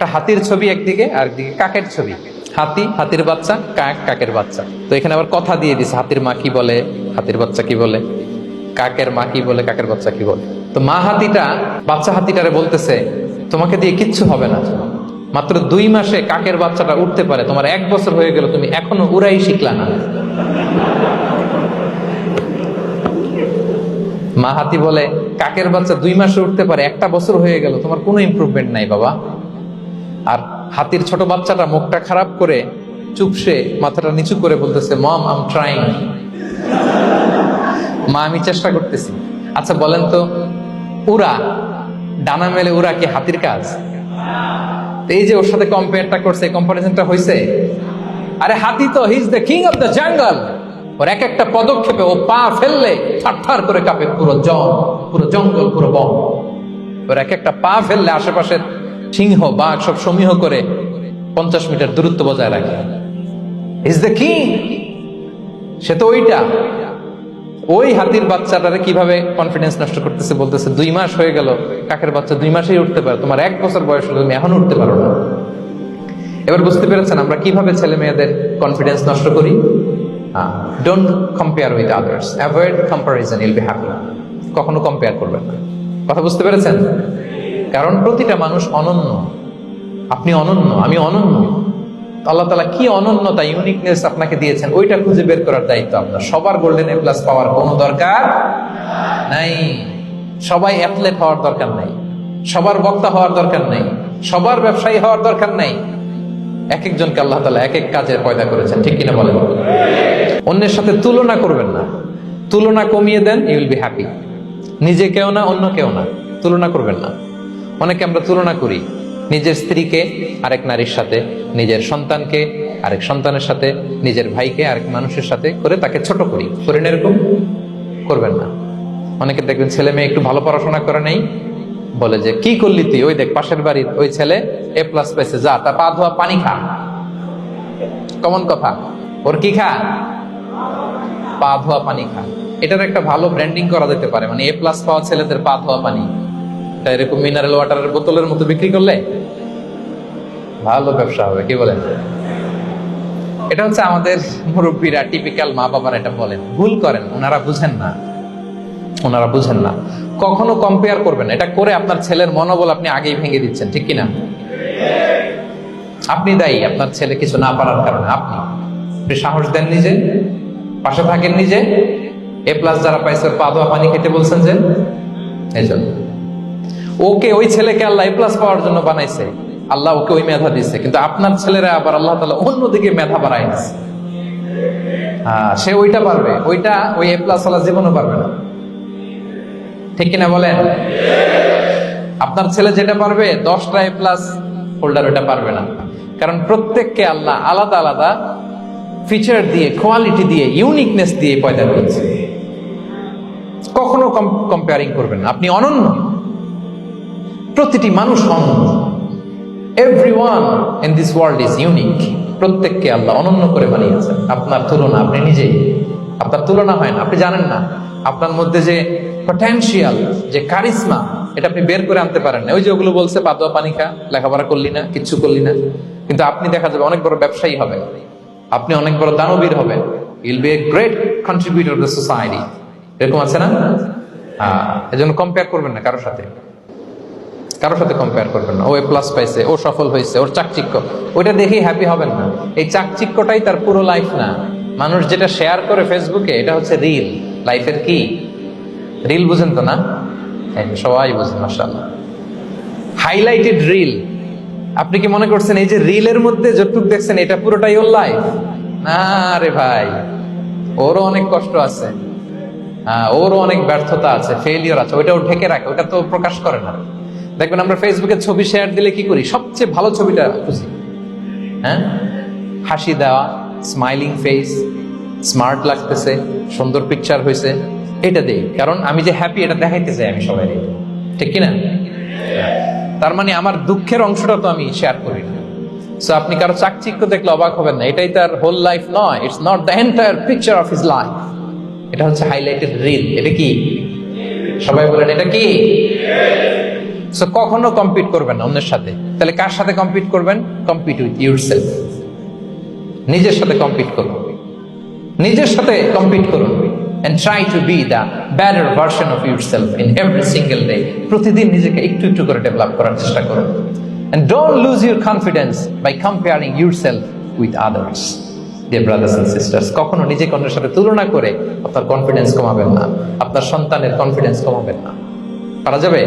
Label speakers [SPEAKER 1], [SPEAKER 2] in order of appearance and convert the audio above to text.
[SPEAKER 1] একটা হাতির ছবি একদিকে আর একদিকে কাকের ছবি। হাতি, হাতির বাচ্চা, কাক, কাকের বাচ্চা। তো এখানে আবার কথা দিয়ে দিছে, হাতির মা কি বলে, হাতির বাচ্চা কি বলে, কাকের মা কি বলে, কাকের বাচ্চা কি বলে। তো মা হাতিটা বাচ্চা হাতিটারে বলতেছে, তোমাকে দিয়ে কিচ্ছু হবে না, মাত্র 2 মাসে কাকের বাচ্চাটা উঠতে পারে, তোমার 1 বছর হয়ে গেল, তুমি এখনো উড়াই শিখলা না। মা হাতি বলে, কাকের বাচ্চা 2 মাসে উঠতে পারে, 1 বছর হয়ে গেল, তোমার কোনো ইমপ্রুভমেন্ট নাই বাবা। আর হাতির ছোট বাচ্চাটা মুখটা খারাপ করে চুপসে মাথাটা নিচু করে বলতেছে, মম আই এম ট্রাইং, মা আমি চেষ্টা করতেছি। আচ্ছা বলেন তো, উড়া, ডানা মেলে উড়া কি হাতির কাজ? এই যে ওর সাথে কম্পেয়ারটা করছে, কম্পারিজনটা হয়েছে। আরে হাতি তো he is the king of the jungle, ওর এক একটা পদক্ষেপে ও পা ফেললে থারথার করে কাঁপে পুরো জঙ্গল, পুরো বন। ওর এক একটা পা ফেললে আশেপাশের সিংহ বাঘ সব সমীহ করে 50 মিটার দূরত্ব বজায় রাখে। ইজ দ্য কিং, সে তো ওইটা। ওই হাতির বাচ্চাটারে কিভাবে কনফিডেন্স নষ্ট করতেছে, বলতেছে 2 মাস হয়ে গেল, কাকের বাচ্চা 2 মাসেই উঠতে পারে, তোমার 1 বছর বয়স হলো, তুমি এখনো উঠতে পারো না। এবার বুঝতে পেরেছেন আমরা কিভাবে ছেলে মেয়েদের কনফিডেন্স নষ্ট করি? Don't compare with others, avoid comparison, you'll be happy. কখনো কম্পেয়ার করবেন না। কথা বুঝতে পেরেছেন? কারণ প্রতিটা মানুষ অনন্য। আপনি অনন্য, আমি অনন্য। আল্লাহ তাআলা কি অনন্যতা, ইউনিকনেস আপনাকে দিয়েছেন, ওইটা খুঁজে বের করার দায়িত্ব আপনার। সবার গোল্ডেন এ প্লাস পাওয়ার কোনো দরকার নাই, সবাই অ্যাথলেট হওয়ার দরকার নাই, সবার বক্তা হওয়ার দরকার নাই, সবার ব্যবসায়ী হওয়ার দরকার নাই। এক একজনকে আল্লাহ তাআলা এক এক কাজের পয়দা করেছেন, ঠিক কিনা বলেন? অন্যের সাথে তুলনা করবেন না, তুলনা কমিয়ে দেন, ইউ উইল বি হ্যাপি। নিজে কেউ না, অন্য কেউ না, তুলনা করবেন না। অনেকে আমরা তুলনা করি, নিজের স্ত্রীকে আরেক নারীর সাথে, নিজের সন্তানকে আরেক সন্তানের সাথে, নিজের ভাইকে আরেক মানুষের সাথে করে তাকে ছোট করি। করেন এরকম? করবেন না। অনেকে দেখবেন ছেলে মেয়ে একটু ভালো পড়াশোনা করে নেই, বলে যে কি করলি তুই, ওই দেখ পাশের বাড়ির ওই ছেলে এ প্লাস পেয়েছে, যা তা পা ধোয়া পানি খা। কমন কথা, ওর কি খা? পা ধোয়া পানি খা। এটার একটা ভালো ব্র্যান্ডিং করা যেতে পারে, মানে এ প্লাস পাওয়া ছেলেদের পা ধোয়া পানি, এরকম মিনারেল ওয়াটারের বোতলের মতো বিক্রি করলে ভালো ব্যবসা হবে, কি বলেন? এটা হচ্ছে আমাদের মুরব্বীরা, টিপিক্যাল মা বাবারা এটা বলেন, ভুল করেন, ওনারা বুঝেন না, ওনারা বুঝেন না। কখনো কম্পেয়ার করবেন, এটা করে আপনার ছেলের মনোবল আপনি আগেই ভেঙে দিচ্ছেন, ঠিক কিনা? আপনি দায়ী আপনার ছেলে কিছু না পারার কারণে। আপনি সাহস দেন নিজে, পাশে থাকেন নিজে। এ প্লাস যারা পাইছে পা ধোয়া পানি খেতে বলছেন যে, এই জন্য ওকে, ওই ছেলেকে আল্লাহ এ প্লাস পাওয়ার জন্য বানাইছে, আল্লাহ ওকে ওই মেধা দিচ্ছে, কিন্তু আপনার ছেলেরা আবার আল্লাহ তাআলা অন্যদিকে মেধা বাড়াই দিচ্ছে। সে ওইটা পারবে, ওইটা ওই এ প্লাস ওয়ালা জীবনও পারবে না, ঠিক কিনা বলেন? আপনার ছেলে যেটা পারবে, 10টা এ প্লাস হোল্ডার ওটা পারবে না। কারণ প্রত্যেককে আল্লাহ আলাদা আলাদা ফিচার দিয়ে, কোয়ালিটি দিয়ে, ইউনিকনেস দিয়ে পয়দা করেছে। কখনো কম্পেয়ারিং করবেন না, আপনি অনন্য। প্রতিটি মানুষ অনন্য। Everyone in this world is unique. প্রত্যেককে আল্লাহ অনন্য করে বানিয়েছেন। আপনার তুলনা, আপনি নিজেই আপনার তুলনা হয় না, আপনি জানেন না। আপনার মধ্যে যে পটেনশিয়াল, যে কারিশমা, এটা আপনি বের করে আনতে পারেন না। ওই যে ওগুলো বলছে পা ধোয়া পানি খা, লেখাপড়া করলি না, কিচ্ছু করলি না, কিন্তু আপনি দেখা যাবে অনেক বড় ব্যবসায়ী হবেন, আপনি অনেক বড় দানবীর হবেন। You'll B a great contributor to the society. এরকম আছে না? এজন্য কম্পেয়ার করবেন না কারোর সাথে, কারোর সাথে কম্পেয়ার করবেন না। ও এ প্লাস পাইছে, ও সফল হয়েছে, ওর চাকচিক্য, ওইটা দেখেই হ্যাপি হবেন না। এই চাকচিক্যটাই তার পুরো লাইফ না। মানুষ যেটা শেয়ার করে ফেসবুকে, এটা হচ্ছে রিল। লাইফের কি রিল বুঝেন তো না? সবাই বুঝেন, মাশাআল্লাহ। Highlighted reel. আপনি কি মনে করছেন এই যে রিলের মধ্যে যতটুকু দেখছেন এটা পুরোটাই ওর লাইফ? না রে ভাই, ওরও অনেক কষ্ট আছে, ওরও অনেক ব্যর্থতা আছে, ফেলিওর আছে, ওইটা ও ঢেকে রাখে, ওটা তো প্রকাশ করে না। দেখবেন আমরা ফেসবুকে ছবি শেয়ার দিলে কি করি? সবচেয়ে ভালো ছবিটা খুঁজি, হাসি দেওয়া, স্মাইলিং ফেস, স্মার্ট লাগতেছে, সুন্দর পিকচার হয়েছে, এটা দেই। কারণ আমি যে হ্যাপি এটা দেখাইতে চাই আমি সবাই, ঠিক কিনা? তার মানে আমার দুঃখের অংশটা তো আমি শেয়ার করি না। সো আপনি কারো চাকচিক্য দেখলে অবাক হবেন না, এটাই তার হোল লাইফ নয়। It's not the entire picture of his life. এটা হচ্ছে হাইলাইটেড রিল। এটা কি? সবাই বলেন এটা কি? সো কখনো কম্পিট করবেন না অন্যের সাথে। তাহলে কার সাথে কম্পিট করবেন? Compete with yourself. নিজের সাথে কম্পিট করুন, নিজের সাথে কম্পিট করুন, and try to be the better version of yourself in every single day. প্রতিদিন নিজেকে একটু একটু করে ডেভেলপ করার চেষ্টা করুন। And don't lose your confidence by comparing yourself with others. Dear brothers and sisters, কখনো নিজেকে অন্যের সাথে তুলনা করে আপনার কনফিডেন্স কমাবেন না, আপনার সন্তানের কনফিডেন্স কমাবেন না। পারা যাবে?